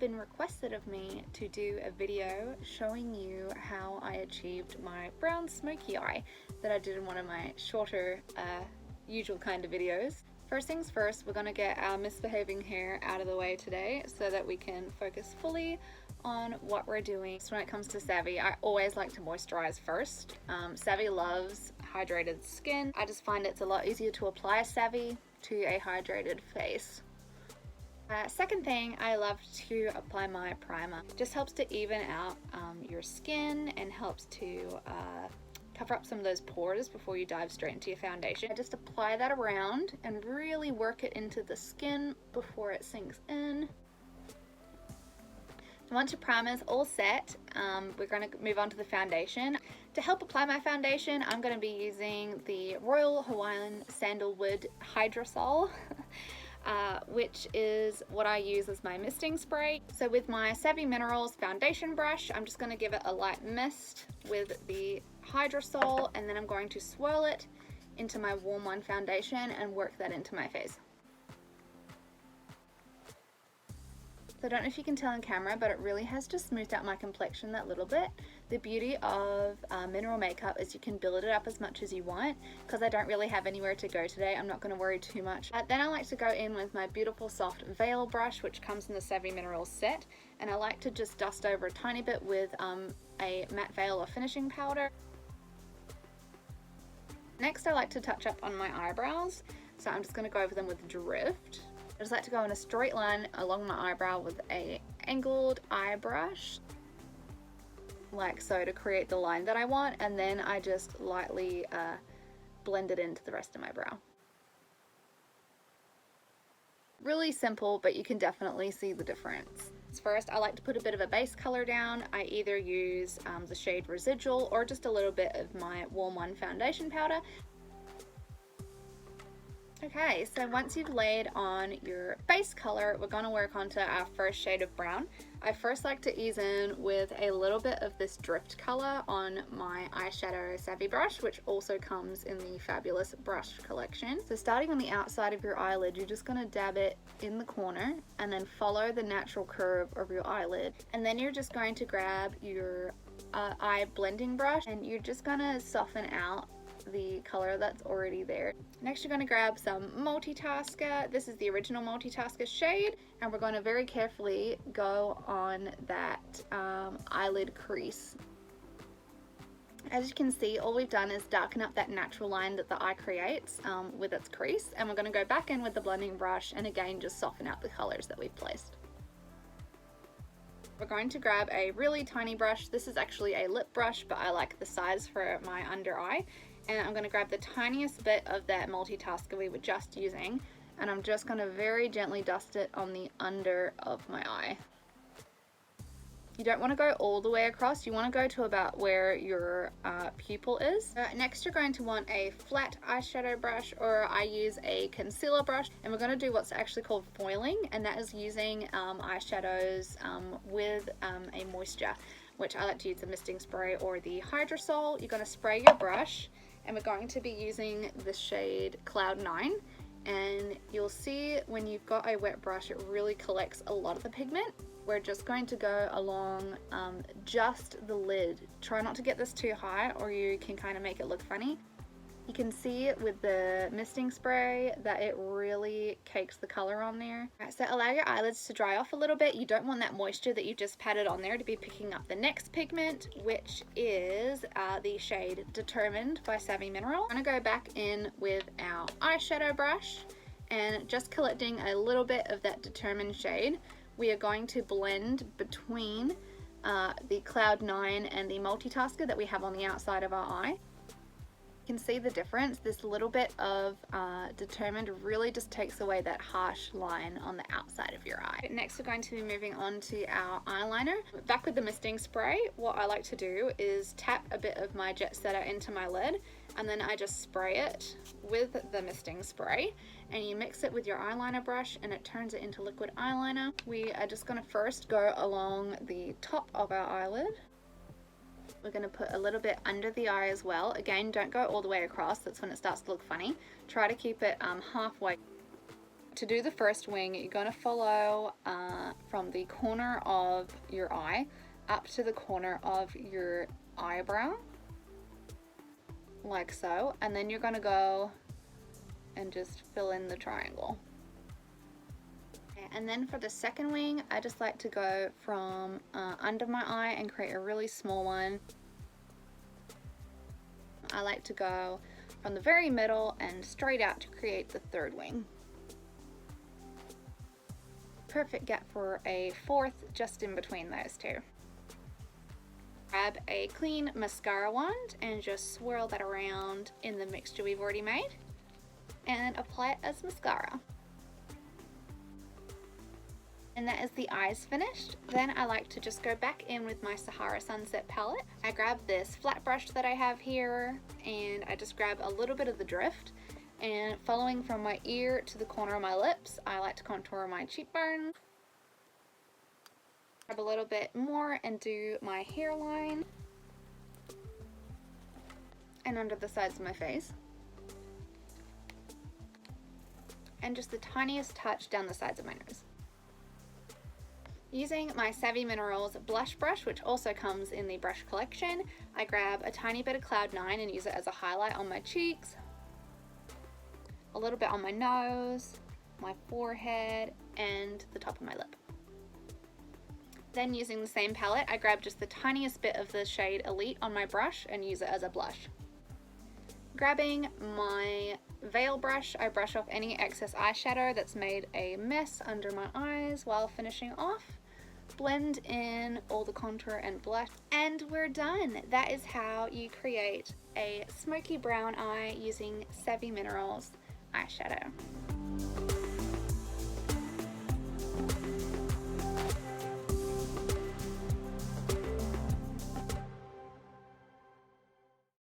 been requested of me to do a video showing you how I achieved my brown smoky eye that I did in one of my shorter usual kind of videos. First things first, we're going to get our misbehaving hair out of the way today so that we can focus fully on what we're doing. So when it comes to Savvy, I always like to moisturize first. Savvy loves hydrated skin. I just find it's a lot easier to apply Savvy to a hydrated face. Second thing, I love to apply my primer. It just helps to even out your skin and helps to cover up some of those pores before you dive straight into your foundation. I just apply that around and really work it into the skin before it sinks in. Once your primer is all set, we're going to move on to the foundation. To help apply my foundation, I'm going to be using the Royal Hawaiian Sandalwood Hydrosol, which is what I use as my misting spray. So with my Savvy Minerals foundation brush, I'm just going to give it a light mist with the Hydrosol, and then I'm going to swirl it into my Warm One foundation and work that into my face. So I don't know if you can tell on camera, but it really has just smoothed out my complexion that little bit. The beauty of mineral makeup is you can build it up as much as you want. Because I don't really have anywhere to go today, I'm not going to worry too much. Then I like to go in with my beautiful soft veil brush, which comes in the Savvy Minerals set. And I like to just dust over a tiny bit with a matte veil or finishing powder. Next, I like to touch up on my eyebrows. So I'm just going to go over them with Drift. I just like to go in a straight line along my eyebrow with a angled eye brush, like so, to create the line that I want, and then I just lightly blend it into the rest of my brow. Really simple, but you can definitely see the difference. First, I like to put a bit of a base color down. I either use the shade Residual or just a little bit of my Warm One foundation powder. Okay, so once you've laid on your base color, we're going to work onto our first shade of brown. I first like to ease in with a little bit of this Drift color on my eyeshadow Savvy brush, which also comes in the Fabulous brush collection. So starting on the outside of your eyelid, you're just going to dab it in the corner and then follow the natural curve of your eyelid. And then you're just going to grab your eye blending brush and you're just going to soften out the color that's already there. Next, you're going to grab some Multitasker. This is the original Multitasker shade, and we're going to very carefully go on that eyelid crease. As you can see, all we've done is darken up that natural line that the eye creates with its crease, and we're going to go back in with the blending brush and again just soften out the colors that we've placed. We're going to grab a really tiny brush. This is actually a lip brush, but I like the size for my under eye. And I'm going to grab the tiniest bit of that Multitasker we were just using, and I'm just going to very gently dust it on the under of my eye. You don't want to go all the way across, you want to go to about where your pupil is. Next, you're going to want a flat eyeshadow brush, or I use a concealer brush, and we're going to do what's actually called foiling, and that is using eyeshadows with a moisture, which I like to use the misting spray or the Hydrosol. You're going to spray your brush, and we're going to be using the shade Cloud 9, and you'll see when you've got a wet brush, it really collects a lot of the pigment. We're just going to go along just the lid. Try not to get this too high or you can kind of make it look funny. You can see with the misting spray that it really cakes the color on there. Right, so allow your eyelids to dry off a little bit. You don't want that moisture that you just patted on there to be picking up the next pigment, which is the shade Determined by Savvy Mineral. I'm going to go back in with our eyeshadow brush and just collecting a little bit of that Determined shade. We are going to blend between the Cloud 9 and the Multitasker that we have on the outside of our eye. You can see the difference. This little bit of Determined really just takes away that harsh line on the outside of your eye. Next, we're going to be moving on to our eyeliner. Back with the misting spray, what I like to do is tap a bit of my Jet Setter into my lid, and then I just spray it with the misting spray, and you mix it with your eyeliner brush and it turns it into liquid eyeliner. We are just going to first go along the top of our eyelid. We're going to put a little bit under the eye as well. Again, don't go all the way across, that's when it starts to look funny. Try to keep it halfway. To do the first wing, you're going to follow from the corner of your eye up to the corner of your eyebrow, like so, and then you're going to go and just fill in the triangle. And then for the second wing, I just like to go from under my eye and create a really small one. I like to go from the very middle and straight out to create the third wing. Perfect gap for a fourth just in between those two. Grab a clean mascara wand and just swirl that around in the mixture we've already made and apply it as mascara. And that is the eyes finished. Then I like to just go back in with my Sahara Sunset palette. I grab this flat brush that I have here and I just grab a little bit of the drift, and following from my ear to the corner of my lips, I like to contour my cheekbone. Grab a little bit more and do my hairline and under the sides of my face, and just the tiniest touch down the sides of my nose. Using my Savvy Minerals blush brush, which also comes in the brush collection, I grab a tiny bit of Cloud 9 and use it as a highlight on my cheeks, a little bit on my nose, my forehead, and the top of my lip. Then using the same palette, I grab just the tiniest bit of the shade Elite on my brush and use it as a blush. Grabbing my veil brush, I brush off any excess eyeshadow that's made a mess under my eyes while finishing off. Blend in all the contour and blush, and we're done. That is how you create a smoky brown eye using Savvy Minerals eyeshadow.